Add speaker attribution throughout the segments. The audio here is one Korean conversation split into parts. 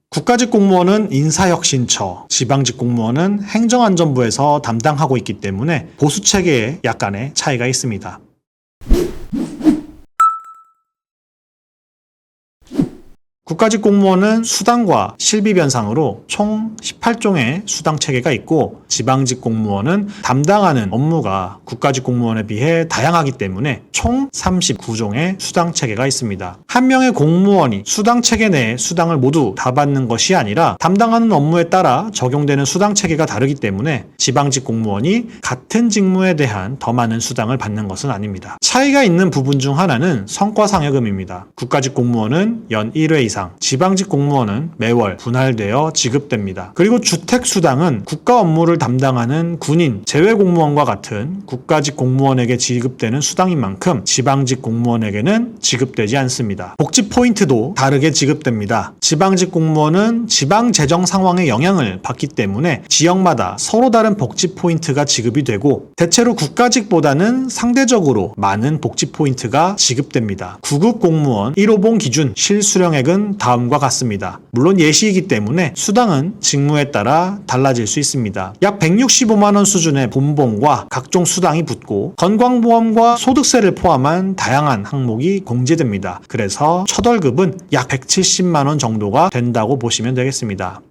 Speaker 1: 국가직 공무원은 인사혁신처, 지방직 공무원은 행정안전부에서 담당하고 있기 때문에 보수체계에 약간의 차이가 있습니다. 국가직 공무원은 수당과 실비 변상으로 총 18종의 수당 체계가 있고, 지방직 공무원은 담당하는 업무가 국가직 공무원에 비해 다양하기 때문에 총 39종의 수당 체계가 있습니다. 한 명의 공무원이 수당 체계 내에 수당을 모두 다 받는 것이 아니라 담당하는 업무에 따라 적용되는 수당 체계가 다르기 때문에 지방직 공무원이 같은 직무에 대한 더 많은 수당을 받는 것은 아닙니다. 차이가 있는 부분 중 하나는 성과상여금입니다. 국가직 공무원은 연 1회 이상, 지방직 공무원은 매월 분할되어 지급됩니다. 그리고 주택수당은 국가 업무를 담당하는 군인, 재외공무원과 같은 국가직 공무원에게 지급되는 수당인 만큼 지방직 공무원에게는 지급되지 않습니다. 복지 포인트도 다르게 지급됩니다. 지방직 공무원은 지방 재정 상황의 영향을 받기 때문에 지역마다 서로 다른 복지 포인트가 지급이 되고, 대체로 국가직보다는 상대적으로 많은 복지 포인트가 지급됩니다. 구급 공무원 1호봉 기준 실수령액은 다음과 같습니다. 물론 예시이기 때문에 수당은 직무에 따라 달라질 수 있습니다. 약 165만 원 수준의 본봉과 각종 수당이 붙고, 건강보험과 소득세를 포함한 다양한 항목이 공제됩니다. 그래서 첫 월급은 약 170만 원 정도가 된다고 보시면 되겠습니다.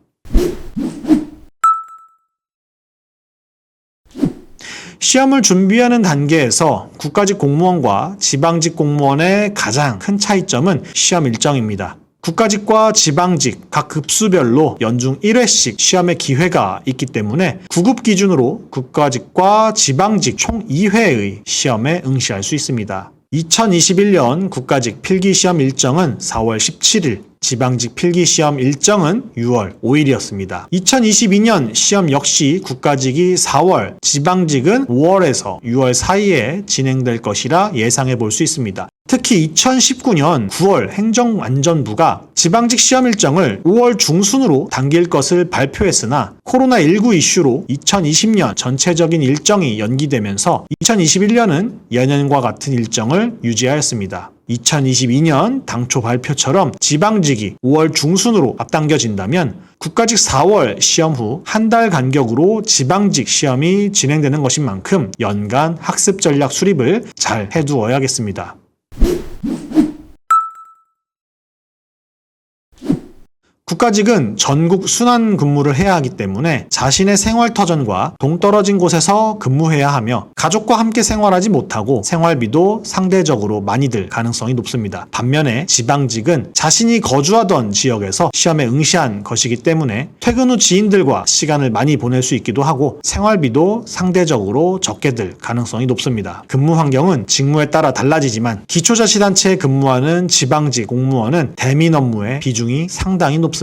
Speaker 1: 시험을 준비하는 단계에서 국가직 공무원과 지방직 공무원의 가장 큰 차이점은 시험 일정입니다. 국가직과 지방직 각 급수별로 연중 1회씩 시험의 기회가 있기 때문에 구급 기준으로 국가직과 지방직 총 2회의 시험에 응시할 수 있습니다. 2021년 국가직 필기시험 일정은 4월 17일, 지방직 필기시험 일정은 6월 5일이었습니다. 2022년 시험 역시 국가직이 4월, 지방직은 5월에서 6월 사이에 진행될 것이라 예상해 볼 수 있습니다. 특히 2019년 9월 행정안전부가 지방직 시험 일정을 5월 중순으로 당길 것을 발표했으나 코로나19 이슈로 2020년 전체적인 일정이 연기되면서 2021년은 예년과 같은 일정을 유지하였습니다. 2022년 당초 발표처럼 지방직이 5월 중순으로 앞당겨진다면 국가직 4월 시험 후 한 달 간격으로 지방직 시험이 진행되는 것인 만큼 연간 학습 전략 수립을 잘 해두어야겠습니다. 국가직은 전국 순환 근무를 해야 하기 때문에 자신의 생활터전과 동떨어진 곳에서 근무해야 하며 가족과 함께 생활하지 못하고 생활비도 상대적으로 많이 들 가능성이 높습니다. 반면에 지방직은 자신이 거주하던 지역에서 시험에 응시한 것이기 때문에 퇴근 후 지인들과 시간을 많이 보낼 수 있기도 하고 생활비도 상대적으로 적게 들 가능성이 높습니다. 근무 환경은 직무에 따라 달라지지만 기초자치단체에 근무하는 지방직 공무원은 대민 업무의 비중이 상당히 높습니다.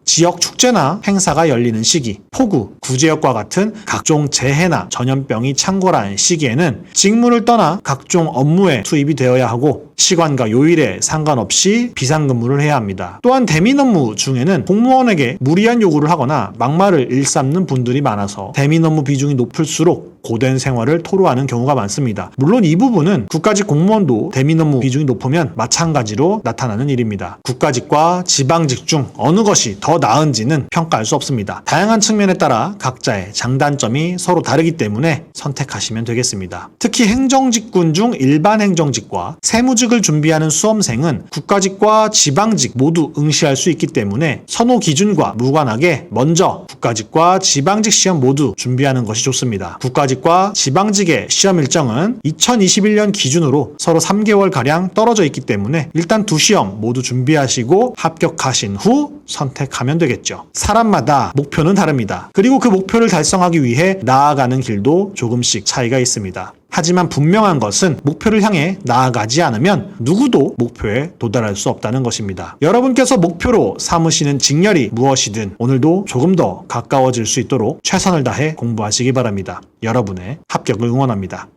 Speaker 1: 지역 축제나 행사가 열리는 시기, 폭우, 구제역과 같은 각종 재해나 전염병이 창궐한 시기에는 직무를 떠나 각종 업무에 투입이 되어야 하고 시간과 요일에 상관없이 비상근무를 해야 합니다. 또한 대민 업무 중에는 공무원에게 무리한 요구를 하거나 막말을 일삼는 분들이 많아서 대민 업무 비중이 높을수록 고된 생활을 토로하는 경우가 많습니다. 물론 이 부분은 국가직 공무원도 대민 업무 비중이 높으면 마찬가지로 나타나는 일입니다. 국가직과 지방직 중 어느 것이 더 나은지는 평가할 수 없습니다. 다양한 측면에 따라 각자의 장단점이 서로 다르기 때문에 선택하시면 되겠습니다. 특히 행정직군 중 일반 행정직과 세무직을 준비하는 수험생은 국가직과 지방직 모두 응시할 수 있기 때문에 선호 기준과 무관하게 먼저 국가직과 지방직 시험 모두 준비하는 것이 좋습니다. 국가직과 지방직의 시험 일정은 2021년 기준으로 서로 3개월가량 떨어져 있기 때문에 일단 두 시험 모두 준비하시고 합격하신 후 선택하면 되겠죠. 사람마다 목표는 다릅니다. 그리고 그 목표를 달성하기 위해 나아가는 길도 조금씩 차이가 있습니다. 하지만 분명한 것은 목표를 향해 나아가지 않으면 누구도 목표에 도달할 수 없다는 것입니다. 여러분께서 목표로 삼으시는 직렬이 무엇이든 오늘도 조금 더 가까워질 수 있도록 최선을 다해 공부하시기 바랍니다. 여러분의 합격을 응원합니다.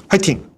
Speaker 1: 화이팅!